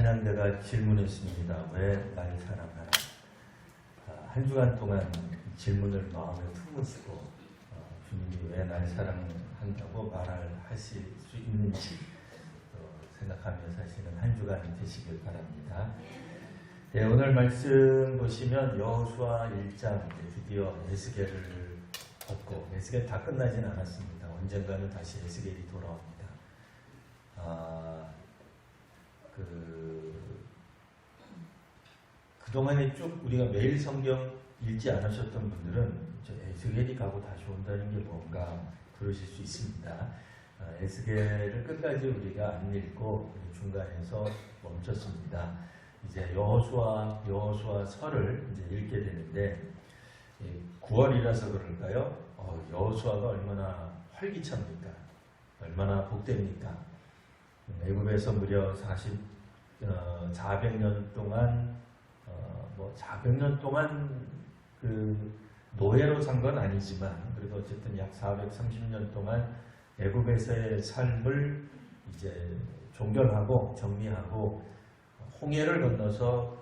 찬양대가 질문했습니다. 왜 날 사랑하나? 한 주간 동안 질문을 마음에 품으시고 주님이 왜 날 사랑한다고 말하실 수 있는지 생각하며 사시는 한 주간 되시길 바랍니다. 네, 오늘 말씀 보시면 여호수아 1장 드디어 에스겔을 받고, 에스겔 다 끝나진 않았습니다. 언젠가는 다시 에스겔이 돌아옵니다. 그동안에 쭉 우리가 매일 성경 읽지 않으셨던 분들은 에스겔이 가고 다시 온다는 게 뭔가 그러실 수 있습니다. 에스겔을 끝까지 우리가 안 읽고 중간에서 멈췄습니다. 이제 여호수아서를 이제 읽게 되는데 9월이라서 그럴까요? 여호수아가 얼마나 활기찹니까? 얼마나 복됩니까? 애굽에서 무려 400년 동안 400년 동안 그 노예로 산 건 아니지만 그래도 어쨌든 약 430년 동안 애굽에서의 삶을 이제 종결하고 정리하고 홍해를 건너서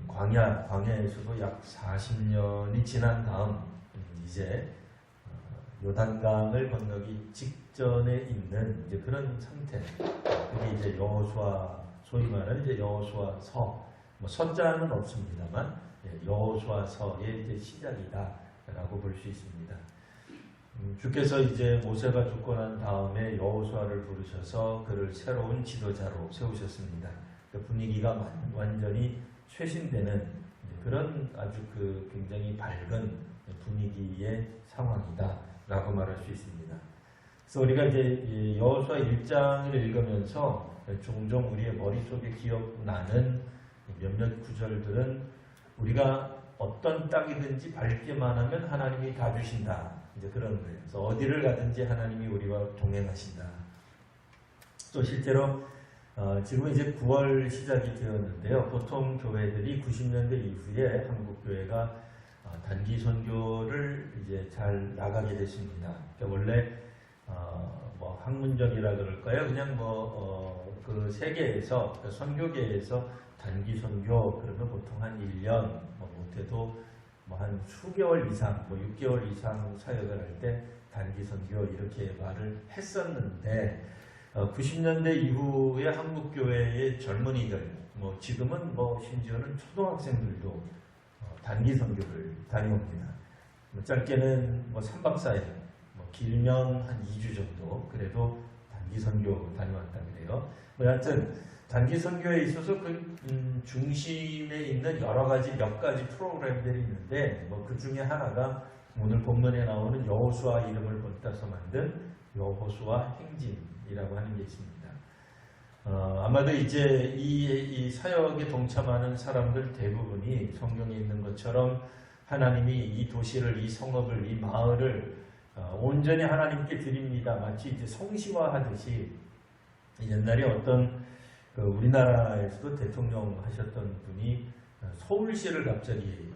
광야에서도 약 40년이 지난 다음 이제 요단강을 건너기 직전에 있는 이제 그런 상태. 그게 이제 여호수아, 소위 말하는 이제 여호수아서. 서자는 없습니다만 여호수아서의 이제 시작이다라고 볼 수 있습니다. 주께서 이제 모세가 죽고 난 다음에 여호수아를 부르셔서 그를 새로운 지도자로 세우셨습니다. 그 분위기가 완전히 쇄신되는 그런 아주 굉장히 밝은 분위기의 상황이다라고 말할 수 있습니다. 그래서 우리가 이제 여호수아 1장을 읽으면서 종종 우리의 머릿속에 기억나는 몇몇 구절들은 우리가 어떤 땅이든지 밟기만 하면 하나님이 다 주신다. 이제 그런 거예요. 그래서 어디를 가든지 하나님이 우리와 동행하신다. 또 실제로 지금 이제 9월 시작이 되었는데요. 보통 교회들이 90년대 이후에 한국 교회가 단기 선교를 이제 잘 나가게 됐습니다. 그러니까 원래 학문적이라 그럴까요? 그냥 그 세계에서 그러니까 선교계에서 단기 선교 그러면 보통 한 1년 못해도 한 수개월 이상 6개월 이상 사역을 할 때 단기 선교 이렇게 말을 했었는데 90년대 이후에 한국교회의 젊은이들 지금은 심지어는 초등학생들도 단기 선교를 다녀옵니다. 짧게는 3박 4일 길면 한 2주 정도 그래도 단기 선교 다녀왔다 그래요. 여하튼 단기 선교에 있어서 중심에 있는 여러 가지 몇 가지 프로그램들이 있는데 그 중에 하나가 오늘 본문에 나오는 여호수아 이름을 본따서 만든 여호수아 행진이라고 하는 게 있습니다. 아마도 이제 이 사역에 동참하는 사람들 대부분이 성경에 있는 것처럼 하나님이 이 도시를, 이 성읍을, 이 마을을 온전히 하나님께 드립니다. 마치 이제 성시화하듯이 옛날에 어떤 우리나라에서도 대통령 하셨던 분이 서울시를 갑자기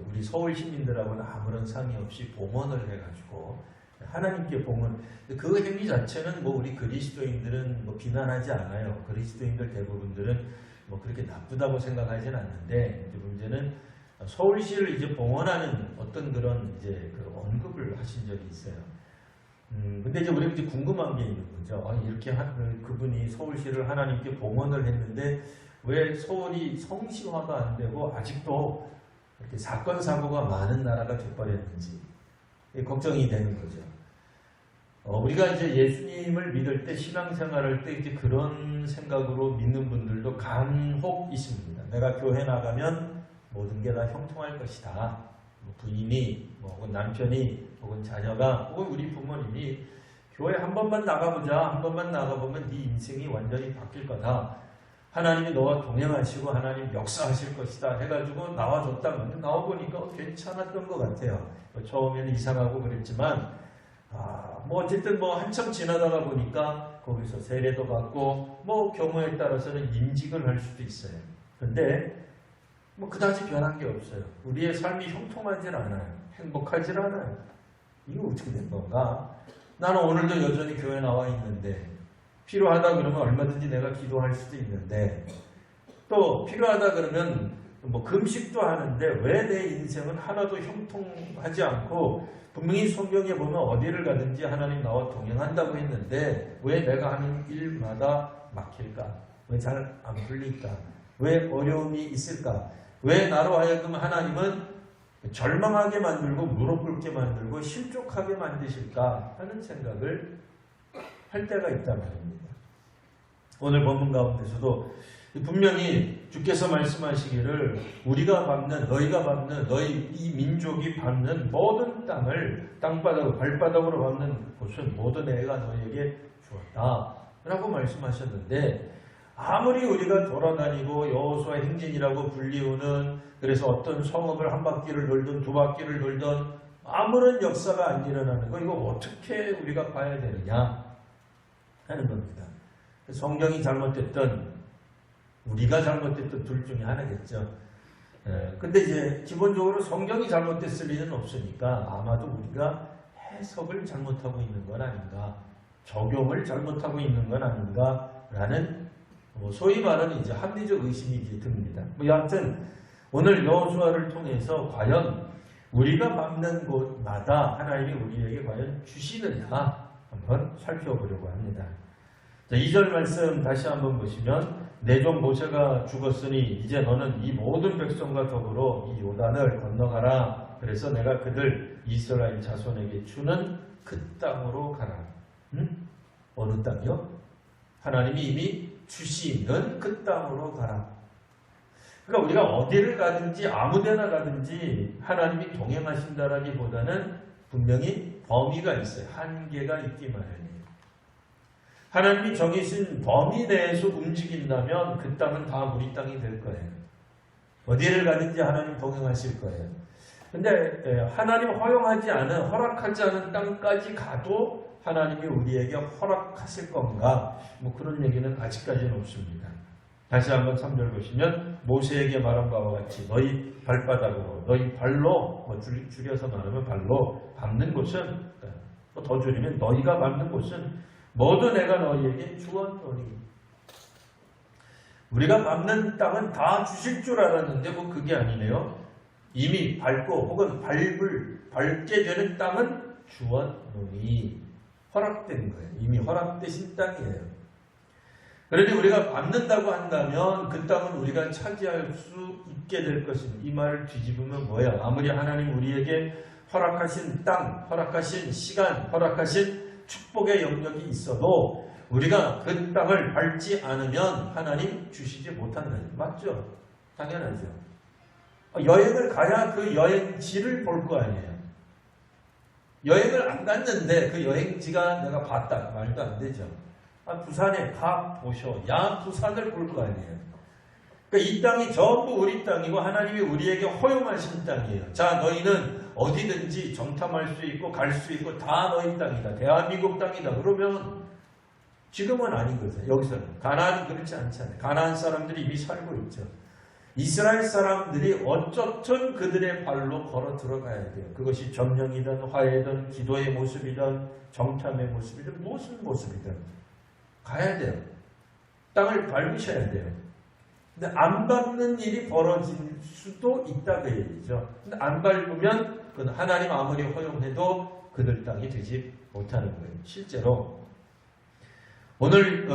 우리 서울 시민들하고는 아무런 상의 없이 봉헌을 해가지고 하나님께 봉헌. 그 행위 자체는 우리 그리스도인들은 비난하지 않아요. 그리스도인들 대부분들은 그렇게 나쁘다고 생각하지는 않는데 문제는 서울시를 이제 봉헌하는 어떤 그런 이제 언급을 하신 적이 있어요. 근데 이제 우리가 이제 궁금한 게 있는 거죠. 이렇게 그분이 서울시를 하나님께 봉헌을 했는데 왜 서울이 성시화가 안 되고 아직도 이렇게 사건 사고가 많은 나라가 돼버렸는지 걱정이 되는 거죠. 우리가 이제 예수님을 믿을 때 신앙생활할 때 이제 그런 생각으로 믿는 분들도 간혹 있습니다. 내가 교회 나가면 모든 게 다 형통할 것이다. 부인이 혹은 남편이 혹은 자녀가 혹은 우리 부모님이 교회 한 번만 나가보자. 한 번만 나가보면 네 인생이 완전히 바뀔 거다. 하나님이 너와 동행하시고 하나님 역사하실 것이다 해가지고 나와줬다면 나와보니까 괜찮았던 것 같아요. 처음에는 이상하고 그랬지만 어쨌든 한참 지나다가 보니까 거기서 세례도 받고 경우에 따라서는 임직을 할 수도 있어요. 근데 그다지 변한 게 없어요. 우리의 삶이 형통하질 않아요. 행복하질 않아요. 이거 어떻게 된 건가? 나는 오늘도 여전히 교회 나와 있는데 필요하다 그러면 얼마든지 내가 기도할 수도 있는데 또 필요하다 그러면 뭐 금식도 하는데 왜 내 인생은 하나도 형통하지 않고 분명히 성경에 보면 어디를 가든지 하나님 나와 동행한다고 했는데 왜 내가 하는 일마다 막힐까? 왜 잘 안 풀릴까? 왜 어려움이 있을까? 왜 나로 하여금 하나님은 절망하게 만들고 무릎 꿇게 만들고 실족하게 만드실까 하는 생각을 할 때가 있단 말입니다. 오늘 본문 가운데서도 분명히 주께서 말씀하시기를 우리가 밟는 너희가 밟는 너희 이 민족이 밟는 모든 땅을 땅바닥으로 발바닥으로 밟는 곳은 모든 애가 너희에게 주었다 라고 말씀하셨는데 아무리 우리가 돌아다니고 여호수아 행진이라고 불리우는 그래서 어떤 성읍을 한 바퀴를 돌든 두 바퀴를 돌든 아무런 역사가 안 일어나는 거 이거 어떻게 우리가 봐야 되느냐 하는 겁니다. 성경이 잘못됐던 우리가 잘못됐던 둘 중에 하나겠죠. 근데 이제 기본적으로 성경이 잘못됐을 리는 없으니까 아마도 우리가 해석을 잘못하고 있는 건 아닌가 적용을 잘못하고 있는 건 아닌가 라는 소위 말하는 이제 합리적 의심이 이제 듭니다. 여하튼 오늘 여호수아를 통해서 과연 우리가 밟는 곳마다 하나님이 우리에게 과연 주시느냐 한번 살펴보려고 합니다. 자, 2절 말씀 다시 한번 보시면 내 종 모세가 죽었으니 이제 너는 이 모든 백성과 더불어 이 요단을 건너가라. 그래서 내가 그들 이스라엘 자손에게 주는 그 땅으로 가라. 어느 땅이요? 하나님이 이미 주시는 그 땅으로 가라. 그러니까 우리가 어디를 가든지 아무데나 가든지 하나님이 동행하신다라기보다는 분명히 범위가 있어요. 한계가 있기 마련이에요. 하나님이 정해진 범위 내에서 움직인다면 그 땅은 다 우리 땅이 될 거예요. 어디를 가든지 하나님 동행하실 거예요. 근데 하나님 허용하지 않은 허락하지 않은 땅까지 가도 하나님이 우리에게 허락하실 건가? 뭐 그런 얘기는 아직까지는 없습니다. 다시 한번 3절 보시면 모세에게 말한 바와 같이 너희 발바닥으로 너희 발로 줄여서 말하면 발로 밟는 곳은 더 줄이면 너희가 밟는 곳은 모두 내가 너희에게 주었노니. 우리가 밟는 땅은 다 주실 줄 알았는데 뭐 그게 아니네요. 이미 밟고 혹은 밟게 되는 땅은 주었노니. 허락된 거예요. 이미 허락되신 땅이에요. 그런데 우리가 밟는다고 한다면 그 땅은 우리가 차지할 수 있게 될 것입니다. 이 말을 뒤집으면 뭐야? 아무리 하나님 우리에게 허락하신 땅, 허락하신 시간, 허락하신 축복의 영역이 있어도 우리가 그 땅을 밟지 않으면 하나님 주시지 못한다. 맞죠? 당연하죠. 여행을 가야 그 여행지를 볼 거 아니에요. 여행을 안 갔는데 그 여행지가 내가 봤다. 말도 안 되죠. 부산에 가 보셔. 야 부산을 볼 거 아니에요. 그러니까 이 땅이 전부 우리 땅이고 하나님이 우리에게 허용하신 땅이에요. 자 너희는 어디든지 정탐할 수 있고 갈 수 있고 다 너희 땅이다. 대한민국 땅이다. 그러면 지금은 아닌 거죠. 여기서는. 가나안은 그렇지 않잖아요. 가나안 사람들이 이미 살고 있죠. 이스라엘 사람들이 어쩌든 그들의 발로 걸어 들어가야 돼요. 그것이 점령이든 화해든 기도의 모습이든 정탐의 모습이든 무슨 모습이든 가야 돼요. 땅을 밟으셔야 돼요. 근데 안 밟는 일이 벌어질 수도 있다 그 얘기죠. 근데 안 밟으면 그건 하나님 아무리 허용해도 그들 땅이 되지 못하는 거예요. 실제로 오늘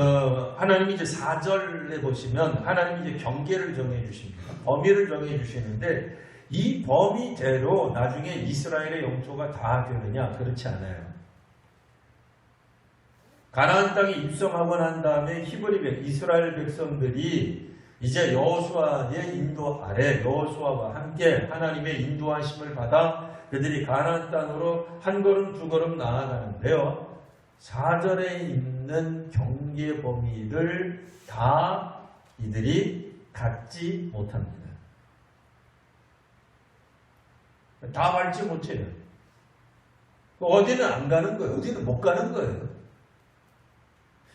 하나님이 이제 4절에 보시면 하나님이 이제 경계를 정해 주십니다. 범위를 정해 주시는데 이 범위대로 나중에 이스라엘의 영토가 다 되느냐? 그렇지 않아요. 가나안 땅에 입성하고 난 다음에 히브리 이스라엘 백성들이 이제 여호수아의 인도 아래 여호수아와 함께 하나님의 인도하심을 받아 그들이 가나안 땅으로 한 걸음 두 걸음 나아가는데요. 4절에 있는 경계 범위를 다 이들이 갖지 못합니다. 다 밟지 못해요. 어디는 안 가는 거예요. 어디는 못 가는 거예요.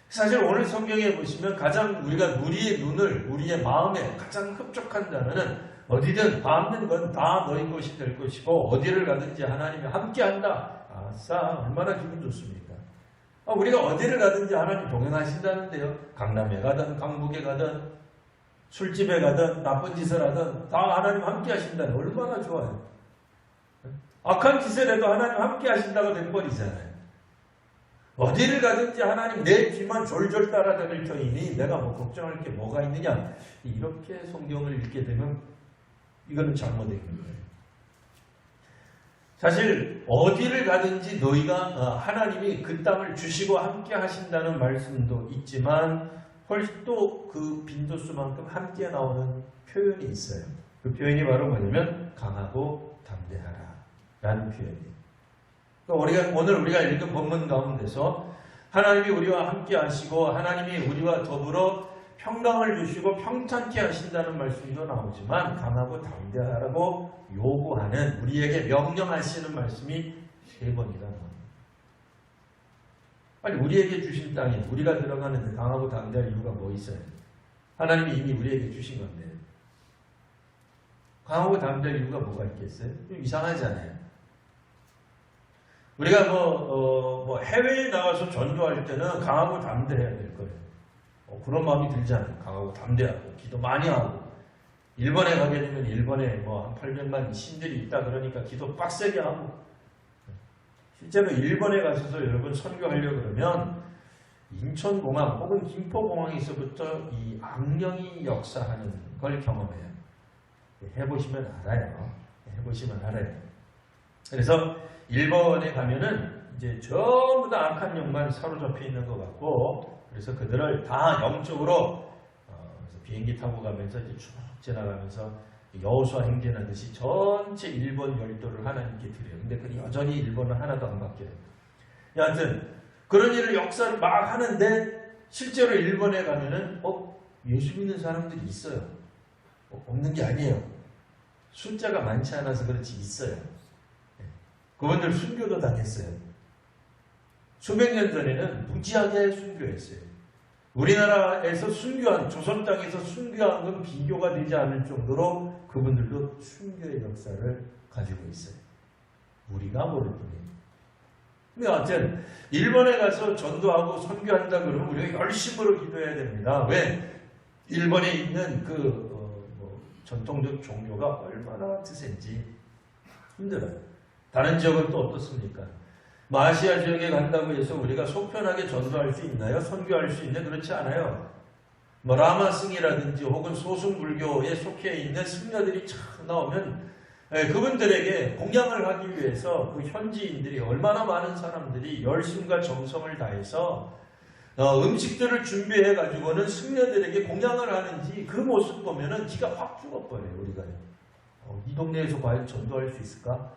사실 오늘 성경에 보시면 가장 우리가 우리의 눈을 우리의 마음에 가장 흡족한 단어는 어디든 밟는 건 다 너희 것이 될 것이고 어디를 가든지 하나님이 함께한다. 아싸 얼마나 기분 좋습니까? 우리가 어디를 가든지 하나님 동행하신다는데요. 강남에 가든 강북에 가든 술집에 가든 나쁜 짓을 하든 다 하나님 함께 하신다는 얼마나 좋아요. 악한 짓을 해도 하나님 함께 하신다고 된버리잖아요. 어디를 가든지 하나님 내 뒤만 졸졸 따라다닐 터이니 내가 뭐 걱정할 게 뭐가 있느냐. 이렇게 성경을 읽게 되면 이거는 잘못된 거예요. 사실 어디를 가든지 너희가 하나님이 그 땅을 주시고 함께 하신다는 말씀도 있지만 훨씬 또 그 빈도수만큼 함께 나오는 표현이 있어요. 그 표현이 바로 뭐냐면 강하고 담대하라 라는 표현이에요. 그러니까 오늘 우리가 읽은 본문 가운데서 하나님이 우리와 함께 하시고 하나님이 우리와 더불어 평강을 주시고 평탄케 하신다는 말씀도 나오지만 강하고 담대하라고 요구하는 우리에게 명령하시는 말씀이 3번이라는 겁니다. 아니 우리에게 주신 땅에 우리가 들어가는데 강하고 담대할 이유가 뭐 있어요? 하나님이 이미 우리에게 주신 건데 강하고 담대할 이유가 뭐가 있겠어요? 좀 이상하잖아요. 우리가 뭐 해외에 나가서 전도할 때는 강하고 담대해야 될 거예요. 그런 마음이 들잖아요. 강하고 담대하고 기도 많이 하고 일본에 가게 되면 일본에 뭐 한 800만 신들이 있다 그러니까 기도 빡세게 하고 실제로 일본에 가셔서 여러분 선교하려고 그러면 인천공항 혹은 김포공항에서부터 이 악령이 역사하는 걸 경험해요. 해보시면 알아요. 해보시면 알아요. 그래서 일본에 가면은 이제 전부 다 악한 영만 사로잡혀 있는 것 같고 그래서 그들을 다 영적으로 그래서 비행기 타고 가면서 이제 쭉 지나가면서 여호수아 행진하듯이 전체 일본 열도를 하나님께 드려요. 근데 그 여전히 일본은 하나도 안 바뀌어요. 여하튼 그런 일을 역사를 막 하는데 실제로 일본에 가면은 예수 믿는 사람들이 있어요. 없는 게 아니에요. 숫자가 많지 않아서 그렇지 있어요. 그분들 순교도 당했어요. 수백 년 전에는 무지하게 순교했어요. 우리나라에서 순교한 조선 땅에서 순교한 건 비교가 되지 않을 정도로 그분들도 순교의 역사를 가지고 있어요. 우리가 모를 뿐이에요. 근데 어쨌든 일본에 가서 전도하고 선교한다 그러면 우리가 열심으로 기도해야 됩니다. 왜? 일본에 있는 전통적 종교가 얼마나 드센지 힘들어요. 다른 지역은 또 어떻습니까? 아시아 지역에 간다고 해서 우리가 속편하게 전도할 수 있나요? 선교할 수 있나요? 그렇지 않아요. 라마승이라든지 혹은 소승불교에 속해 있는 승려들이 참 나오면 그분들에게 공양을 하기 위해서 그 현지인들이 얼마나 많은 사람들이 열심과 정성을 다해서 음식들을 준비해 가지고는 승려들에게 공양을 하는지 그 모습 보면은 기가 확 죽어버려요. 우리가 이 동네에서 과연 전도할 수 있을까?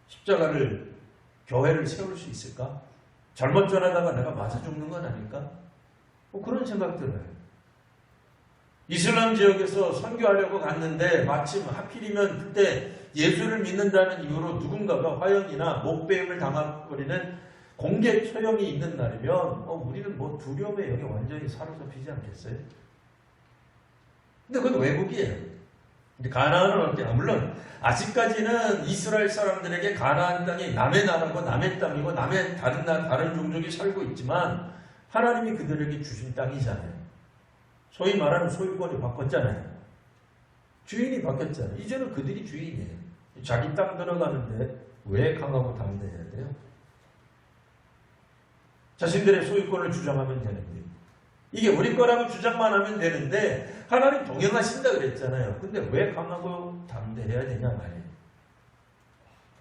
십자가를 교회를 세울 수 있을까? 잘못 전하다가 내가 맞아 죽는 건 아닐까? 그런 생각 들어요. 이슬람 지역에서 선교하려고 갔는데 마침 하필이면 그때 예수를 믿는다는 이유로 누군가가 화형이나 목배임을 당해버리는 공개 처형이 있는 날이면 우리는 뭐 두려움에 여기 완전히 사로잡히지 않겠어요? 근데 그건 외국이에요. 근데 가나안은 어때요? 물론 아직까지는 이스라엘 사람들에게 가나안 땅이 남의 나라고 남의 땅이고 남의 다른 종족이 살고 있지만 하나님이 그들에게 주신 땅이잖아요. 소위 말하는 소유권이 바꿨잖아요. 주인이 바뀌었잖아요. 이제는 그들이 주인이에요. 자기 땅 들어가는데 왜 강하고 담대해야 돼요? 자신들의 소유권을 주장하면 되는데 이게 우리 거라고 주장만 하면 되는데 하나님 동행하신다 그랬잖아요. 근데 왜 강하고 담대해야 되냐 말이에요.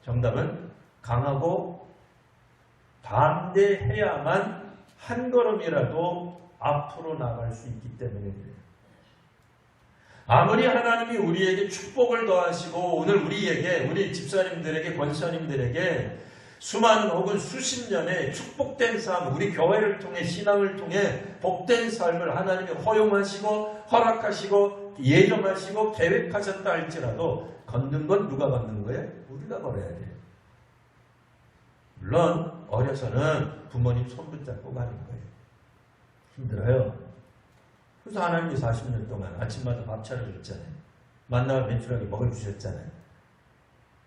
정답은 강하고 담대해야만 한 걸음이라도 앞으로 나갈 수 있기 때문에 그래요. 아무리 하나님이 우리에게 축복을 더하시고 오늘 우리 집사님들에게 권사님들에게 수많은 혹은 수십 년의 축복된 삶, 우리 교회를 통해 신앙을 통해 복된 삶을 하나님이 허용하시고 허락하시고 예정하시고 계획하셨다 할지라도 걷는 건 누가 걷는 거예요? 우리가 걸어야 돼요. 물론 어려서는 부모님 손 붙잡고 가는 거예요. 힘들어요. 그래서 하나님이 40년 동안 아침마다 밥 차려줬잖아요. 만나와 매출하게 먹여주셨잖아요.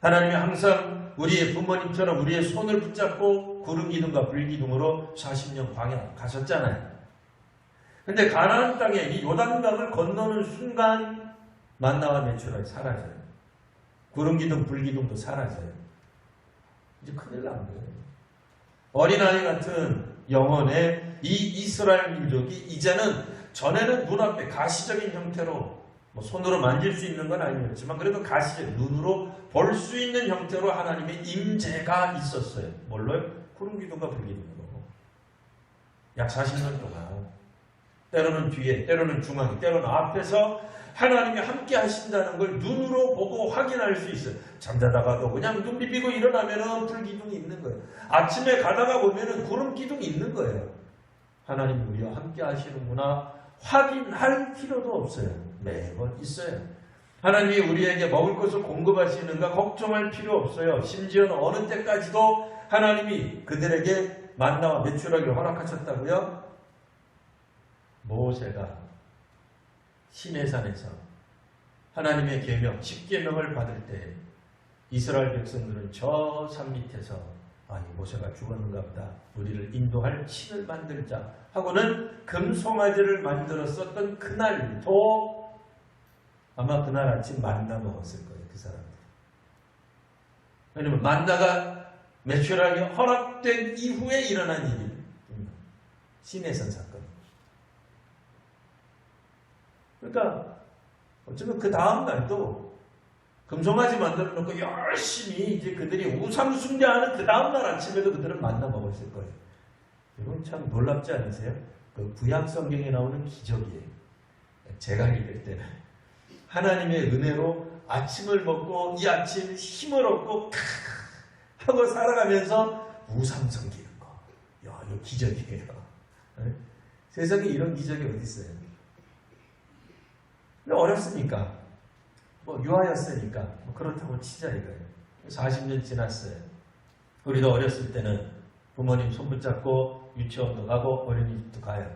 하나님이 항상 우리의 부모님처럼 우리의 손을 붙잡고 구름 기둥과 불 기둥으로 40년 광야 가셨잖아요. 근데 가나안 땅에 이 요단강을 건너는 순간 만나와 메추라기 사라져요. 구름기둥, 불기둥도 사라져요. 이제 큰일 난 거예요. 어린아이 같은 영혼의 이 이스라엘 민족이 이제는 전에는 눈앞에 가시적인 형태로 뭐 손으로 만질 수 있는 건 아니었지만 그래도 가시적 눈으로 볼 수 있는 형태로 하나님의 임재가 있었어요. 뭘로요? 구름기둥과 불기둥으로. 약 40년 동안 때로는 뒤에, 때로는 중앙에, 때로는 앞에서 하나님이 함께 하신다는 걸 눈으로 보고 확인할 수 있어요. 잠자다가도 그냥 눈 비비고 일어나면은 불기둥이 있는 거예요. 아침에 가다가 보면은 구름기둥이 있는 거예요. 하나님이 우리와 함께 하시는구나 확인할 필요도 없어요. 매번 있어요. 하나님이 우리에게 먹을 것을 공급하시는가 걱정할 필요 없어요. 심지어는 어느 때까지도 하나님이 그들에게 만나와 메추라기를 허락하셨다고요? 모세가 시내산에서 하나님의 계명, 10계명을 받을 때 이스라엘 백성들은 저 산 밑에서 아니 모세가 죽었는가 보다. 우리를 인도할 신을 만들자 하고는 금송아지를 만들었었던 그날도 아마 그날 아침 만나 먹었을 거예요. 그 사람들. 왜냐면 만나가 메추라기 허락된 이후에 일어난 일입니다. 시내산 사건. 그러니까 어쩌면 그 다음 날도 금송아지 만들어 놓고 열심히 이제 그들이 우상 숭배하는 그 다음 날 아침에도 그들은 만나 먹었을 거예요. 이건 참 놀랍지 않으세요? 그 구약 성경에 나오는 기적이에요. 제가 읽을 때는 하나님의 은혜로 아침을 먹고 이 아침 힘을 얻고 하고 살아가면서 우상 섬기는 거. 야, 이거 기적이에요. 네? 세상에 이런 기적이 어디 있어요? 근데 어렵습니까? 뭐 유아였으니까 뭐 그렇다고 치자 이거예요. 40년 지났어요. 우리도 어렸을 때는 부모님 손 붙잡고 유치원도 가고 어린이집도 가요.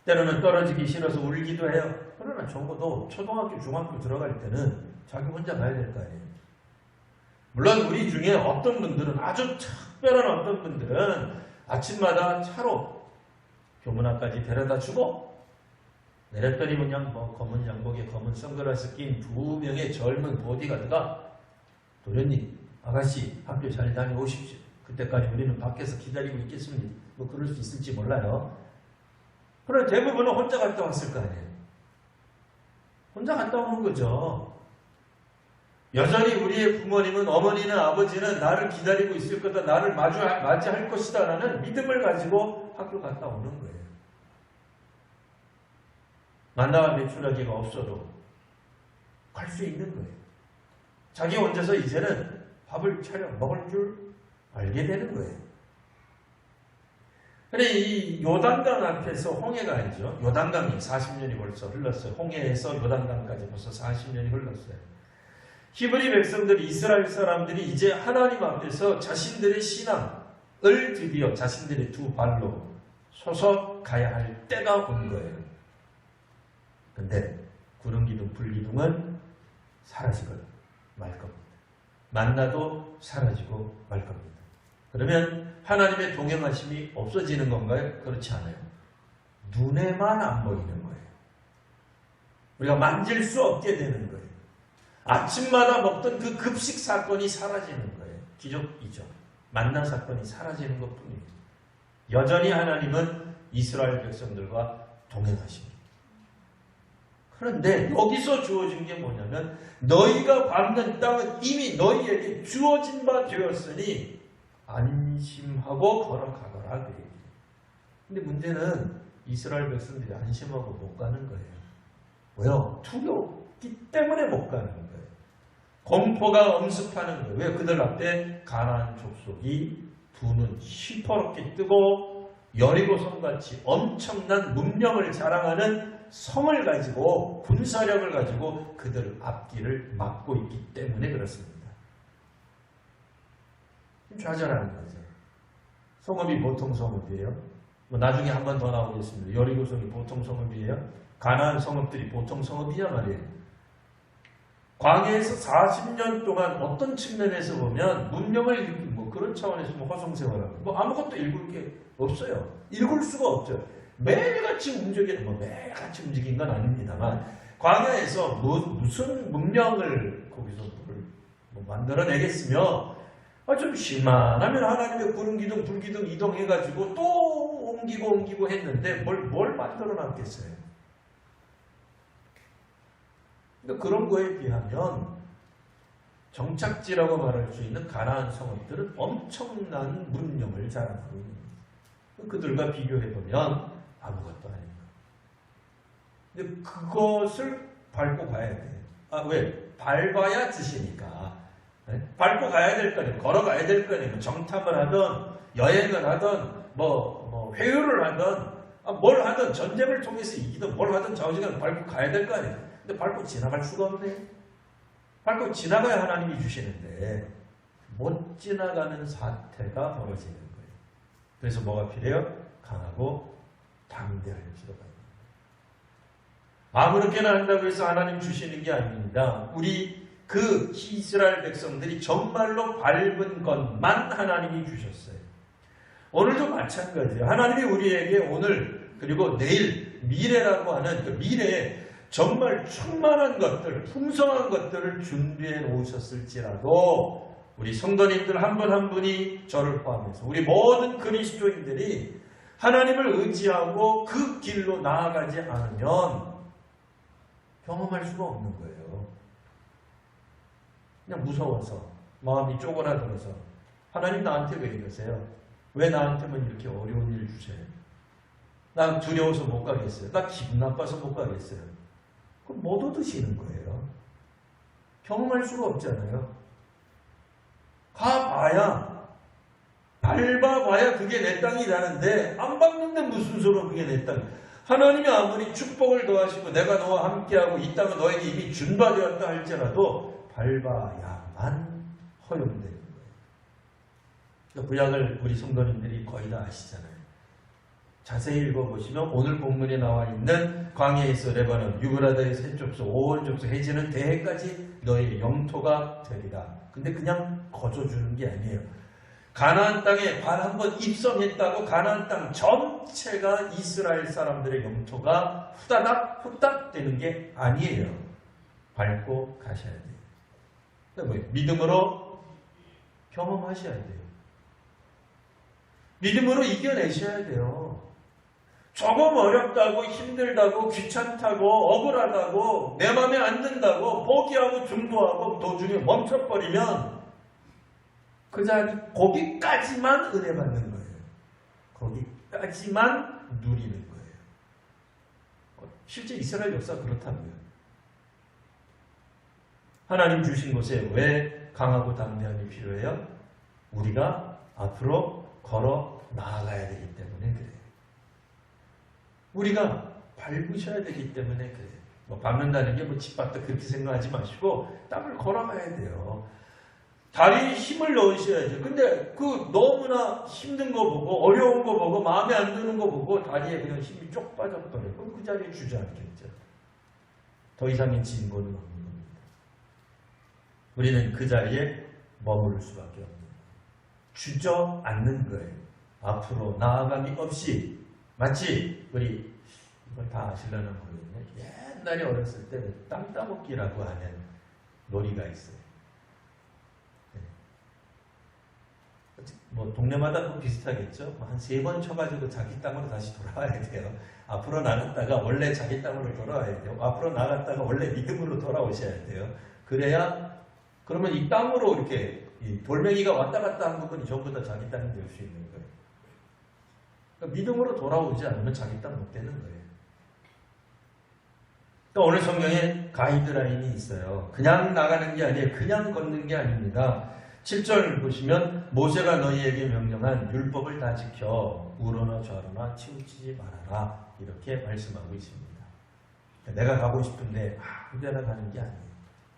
때로는 떨어지기 싫어서 울기도 해요. 그러나 적어도 초등학교, 중학교 들어갈 때는 자기 혼자 가야 될 거 아니에요. 물론 우리 중에 어떤 분들은 아주 특별한 어떤 분들은 아침마다 차로 교문 앞까지 데려다 주고 내렸더니 그냥 뭐 검은 양복에 검은 선글라스 낀 2명의 젊은 보디가드가 도련님, 아가씨 학교 잘 다녀오십시오. 그때까지 우리는 밖에서 기다리고 있겠습니다. 뭐 그럴 수 있을지 몰라요. 그럼 대부분은 혼자 갔다 왔을 거 아니에요. 혼자 갔다 오는 거죠. 여전히 우리의 부모님은, 어머니는, 아버지는 나를 기다리고 있을 거다, 나를 맞이할 것이다 라는 믿음을 가지고 학교 갔다 오는 거예요. 만나와 메추라기가 없어도 갈 수 있는 거예요. 자기 혼자서 이제는 밥을 차려 먹을 줄 알게 되는 거예요. 근데 이 요단강 앞에서 홍해가 아니죠. 요단강이 40년이 벌써 흘렀어요. 홍해에서 요단강까지 벌써 40년이 흘렀어요. 히브리 백성들이, 이스라엘 사람들이 이제 하나님 앞에서 자신들의 신앙을 드디어 자신들의 두 발로 서서 가야 할 때가 온 거예요. 근데 구름기둥, 불기둥은 사라지고 말 겁니다. 만나도 사라지고 말 겁니다. 그러면 하나님의 동행하심이 없어지는 건가요? 그렇지 않아요. 눈에만 안 보이는 거예요. 우리가 만질 수 없게 되는 거예요. 아침마다 먹던 그 급식 사건이 사라지는 거예요. 기적이죠. 만나 사건이 사라지는 것뿐입니다. 여전히 하나님은 이스라엘 백성들과 동행하십니다. 그런데 여기서 주어진 게 뭐냐면 너희가 밟는 땅은 이미 너희에게 주어진 바 되었으니 안심하고 걸어가거라. 근데 문제는 이스라엘 백성들이 안심하고 못 가는 거예요. 왜요? 두렵기 때문에 못 가는 거예요. 공포가 엄습하는 거예요. 왜? 그들 앞에 가나안 족속이 두 눈 시퍼렇게 뜨고 여리고성같이 엄청난 문명을 자랑하는 성을 가지고 군사력을 가지고 그들 앞길을 막고 있기 때문에 그렇습니다. 좌절하는 거죠. 성읍이 보통 성읍이에요. 뭐 나중에 한 번 더 나오겠습니다. 여리고성이 보통 성읍이에요. 가나안 성읍들이 보통 성읍이냐 말이에요. 광야에서 40년 동안 어떤 측면에서 보면 문명을 일으킨 뭐 그런 차원에서 뭐 허송세월하고 뭐 아무것도 읽을 게 없어요. 읽을 수가 없죠. 매일같이 움직인 건 아닙니다만 광야에서 무슨 문명을 거기서 뭐 만들어내겠으며 좀 쉴만하면 하나님의 구름 기둥 불기둥 이동해가지고 또 옮기고 했는데 뭘 만들어놨겠어요. 그러니까 그런 거에 비하면 정착지라고 말할 수 있는 가나안 성읍들은 엄청난 문명을 자랑하고 있는 거예요. 그들과 비교해보면 아무것도 아닙니다. 근데 그것을 밟고 가야 돼요. 왜? 밟아야 지시니까. 네? 밟고 가야 될 거니까, 걸어가야 될 거니까, 정탐을 하든, 여행을 하든, 회유를 하든, 뭘 하든, 전쟁을 통해서 이기든, 뭘 하든 좌우지간 밟고 가야 될 거 아니에요. 근데 밟고 지나갈 수가 없네요. 밟고 지나가야 하나님이 주시는데, 못 지나가는 사태가 벌어지는 거예요. 그래서 뭐가 필요해요? 강하고 담대할 필요가 있습니다. 아무렇게나 한다고 해서 하나님 주시는 게 아닙니다. 우리 그 이스라엘 백성들이 정말로 밟은 것만 하나님이 주셨어요. 오늘도 마찬가지예요. 하나님이 우리에게 오늘 그리고 내일 미래라고 하는 그 미래에 정말 충만한 것들, 풍성한 것들을 준비해 놓으셨을지라도 우리 성도님들 한 분 한 분이 저를 포함해서 우리 모든 그리스도인들이 하나님을 의지하고 그 길로 나아가지 않으면 경험할 수가 없는 거예요. 그냥 무서워서 마음이 쪼그라들어서 하나님 나한테 왜 이러세요? 왜 나한테만 이렇게 어려운 일 주세요? 난 두려워서 못 가겠어요. 나 기분 나빠서 못 가겠어요. 그럼 못 얻으시는 거예요. 경험할 수가 없잖아요. 가봐야 밟아봐야 그게 내 땅이라는데 안 밟는데 무슨 소리로 그게 내 땅. 하나님이 아무리 축복을 더하시고 내가 너와 함께하고 이 땅은 너에게 이미 준 바 되었다 할지라도 밟아야만 허용되는 거예요. 구약을 우리 성도님들이 거의 다 아시잖아요. 자세히 읽어보시면 오늘 본문에 나와 있는 광야에서 레바논, 유브라데에서 해족소, 오온 족속, 해지는 대해까지 너의 영토가 되리라. 근데 그냥 거저주는 게 아니에요. 가나안 땅에 발 한번 입성했다고 가나안 땅 전체가 이스라엘 사람들의 영토가 후다닥 되는 게 아니에요. 밟고 가셔야 돼요. 그러니까 믿음으로 경험하셔야 돼요. 믿음으로 이겨내셔야 돼요. 조금 어렵다고 힘들다고 귀찮다고 억울하다고 내 맘에 안 든다고 포기하고 중도하고 도중에 멈춰버리면 그 자리 거기까지만 은혜 받는 거예요. 거기까지만 누리는 거예요. 실제 이스라엘 역사가 그렇다고요. 하나님 주신 곳에 왜 강하고 담대함이 필요해요? 우리가 앞으로 걸어 나아가야 되기 때문에 그래요. 우리가 밟으셔야 되기 때문에 그래요. 밟는다는 게 집밥다 그렇게 생각하지 마시고 땀을 걸어가야 돼요. 다리에 힘을 넣으셔야죠. 근데 그 너무나 힘든 거 보고 어려운 거 보고 마음에 안 드는 거 보고 다리에 그냥 힘이 쪽 빠져버려요. 그럼 그 자리에 주저앉겠죠. 더 이상의 진고는 없는 겁니다. 우리는 그 자리에 머무를 수밖에 없는 거예요. 주저앉는 거예요. 앞으로 나아감이 없이 마치 우리 이걸 다 아시려나 모르겠네. 옛날에 어렸을 때 땅 따먹기라고 하는 놀이가 있어요. 뭐 동네마다 뭐 비슷하겠죠. 한 3번 쳐가지고 자기 땅으로 다시 돌아와야 돼요. 앞으로 나갔다가 원래 자기 땅으로 돌아와야 돼요. 앞으로 나갔다가 원래 믿음으로 돌아오셔야 돼요. 그래야 그러면 이 땅으로 이렇게 이 돌멩이가 왔다 갔다 한 부분이 전부 다 자기 땅이 될 수 있는 거예요. 그러니까 믿음으로 돌아오지 않으면 자기 땅 못 되는 거예요. 또 오늘 성경에 가이드라인이 있어요. 그냥 나가는 게 아니에요. 그냥 걷는 게 아닙니다. 7절 보시면 모세가 너희에게 명령한 율법을 다 지켜 우러나 좌로나 치우치지 말아라 이렇게 말씀하고 있습니다. 내가 가고 싶은데 아무데나 가는 게 아니에요.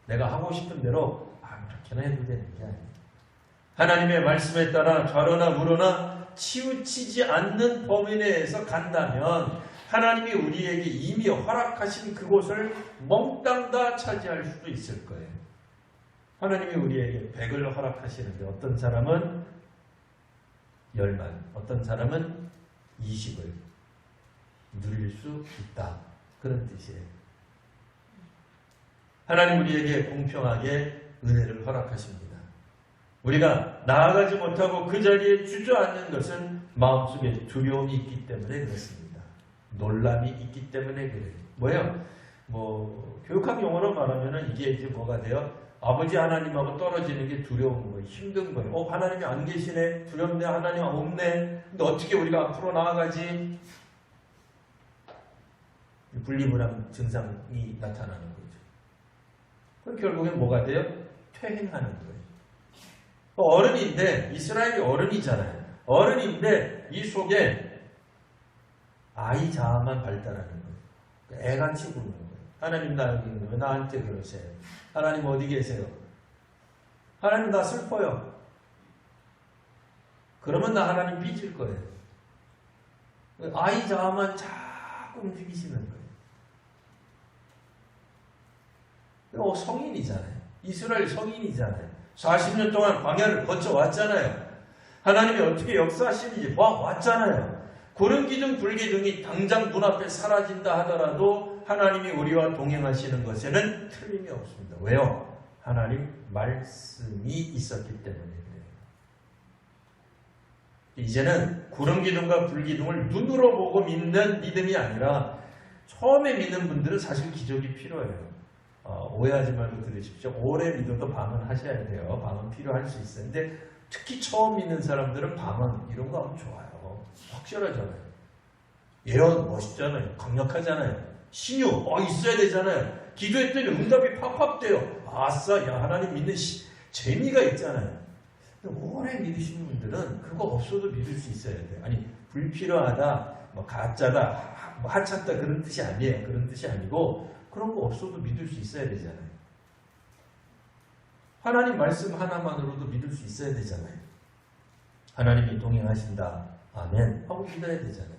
내가 하고 싶은 대로 아무렇게나 해도 되는 게 아니에요. 하나님의 말씀에 따라 좌로나 우러나 치우치지 않는 범위 내에서 간다면 하나님이 우리에게 이미 허락하신 그곳을 몽땅 다 차지할 수도 있을 거예요. 하나님이 우리에게 100을 허락하시는데 어떤 사람은 10만, 어떤 사람은 20을, 누릴 수 있다. 그런 뜻이에요. 하나님 우리에게 공평하게 은혜를 허락하십니다. 우리가 나아가지 못하고 그 자리에 주저앉는 것은 마음속에 두려움이 있기 때문에 그렇습니다. 놀람이 있기 때문에 그래요. 뭐예요? 교육학 용어로 말하면은 이게 이제 뭐가 돼요? 아버지 하나님하고 떨어지는 게 두려운 거예요. 힘든 거예요. 하나님이 안 계시네. 두렵네. 하나님 없네. 근데 어떻게 우리가 앞으로 나아가지? 분리불안 증상이 나타나는 거죠. 그럼 결국엔 뭐가 돼요? 퇴행하는 거예요. 어른인데, 이스라엘이 어른이잖아요. 어른인데 이 속에 아이 자아만 발달하는 거예요. 애같이 구는 거예요. 하나님 나 여기 있는 왜 나한테 그러세요? 하나님 어디 계세요? 하나님 나 슬퍼요. 그러면 나 하나님 삐질 거예요. 아이 자아만 자꾸 움직이시는 거예요. 성인이잖아요. 이스라엘 성인이잖아요. 40년 동안 광야를 거쳐왔잖아요. 하나님이 어떻게 역사하시는지 왔잖아요. 그런 기둥 불기둥이 당장 눈앞에 사라진다 하더라도 하나님이 우리와 동행하시는 것에는 틀림이 없습니다. 왜요? 하나님 말씀이 있었기 때문에 그래요. 이제는 구름 기둥과 불기둥을 눈으로 보고 믿는 믿음이 아니라 처음에 믿는 분들은 사실 기적이 필요해요. 오해하지 말고 들으십시오. 오래 믿어도 방언 하셔야 돼요. 방언 필요할 수 있어요. 근데 특히 처음 믿는 사람들은 방언 이런 거 하면 좋아요. 확실하잖아요. 예언 멋있잖아요. 강력하잖아요. 신유 있어야 되잖아요. 기도했더니 응답이 팍팍 돼요. 아싸, 야 하나님 믿는 재미가 있잖아요. 근데 오래 믿으시는 분들은 그거 없어도 믿을 수 있어야 돼요. 아니 불필요하다, 가짜다, 하찮다 그런 뜻이 아니에요. 그런 뜻이 아니고 그런 거 없어도 믿을 수 있어야 되잖아요. 하나님 말씀 하나만으로도 믿을 수 있어야 되잖아요. 하나님이 동행하신다. 아멘 하고 믿어야 되잖아요.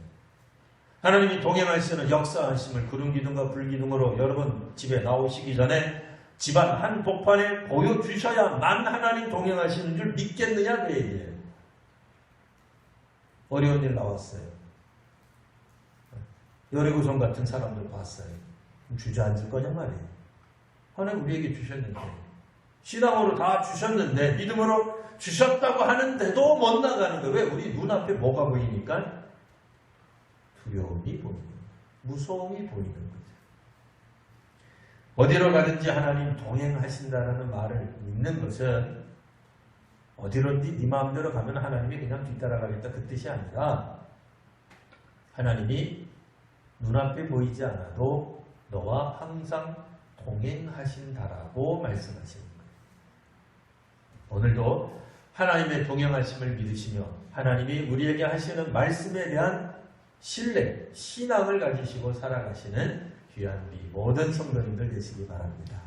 하나님이 동행하시는 역사하심을 구름 기둥과 불 기둥으로 여러분 집에 나오시기 전에 집안 한 복판에 보여주셔야만 하나님 동행하시는 줄 믿겠느냐 그 얘기예요. 어려운 일 나왔어요. 여리고성 같은 사람들 봤어요. 주저앉을 거냐 말이에요. 하나님 우리에게 주셨는데 신앙으로 다 주셨는데 믿음으로 주셨다고 하는데도 못 나가는 거예요. 왜? 우리 눈앞에 뭐가 보이니까? 두려움이 보이는 거예요. 무서움이 보이는 거죠. 어디로 가든지 하나님 동행하신다라는 말을 믿는 것은 어디로든지 네 마음대로 가면 하나님이 그냥 뒤따라가겠다 그 뜻이 아니라 하나님이 눈앞에 보이지 않아도 너와 항상 동행하신다라고 말씀하시는 거예요. 오늘도 하나님의 동행하심을 믿으시며 하나님이 우리에게 하시는 말씀에 대한 신뢰, 신앙을 가지시고 살아가시는 귀한 우리 모든 성도님들 되시기 바랍니다.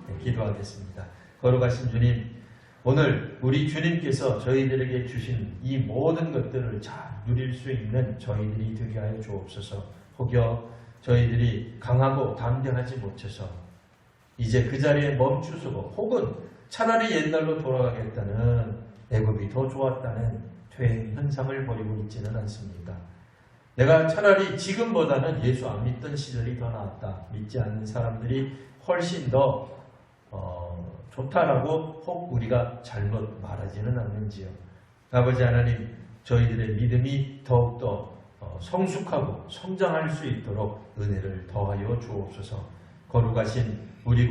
네, 기도하겠습니다. 거룩하신 주님, 오늘 우리 주님께서 저희들에게 주신 이 모든 것들을 잘 누릴 수 있는 저희들이 되게 하여 주옵소서. 혹여 저희들이 강하고 담대하지 못해서 이제 그 자리에 멈추서고 혹은 차라리 옛날로 돌아가겠다는 애굽이 더 좋았다는 퇴행 현상을 벌이고 있지는 않습니까? 내가 차라리 지금보다는 예수 안 믿던 시절이 더 나았다. 믿지 않는 사람들이 훨씬 더 좋다라고 혹 우리가 잘못 말하지는 않는지요. 아버지 하나님, 저희들의 믿음이 더욱더 성숙하고 성장할 수 있도록 은혜를 더하여 주옵소서. 거룩하신 우리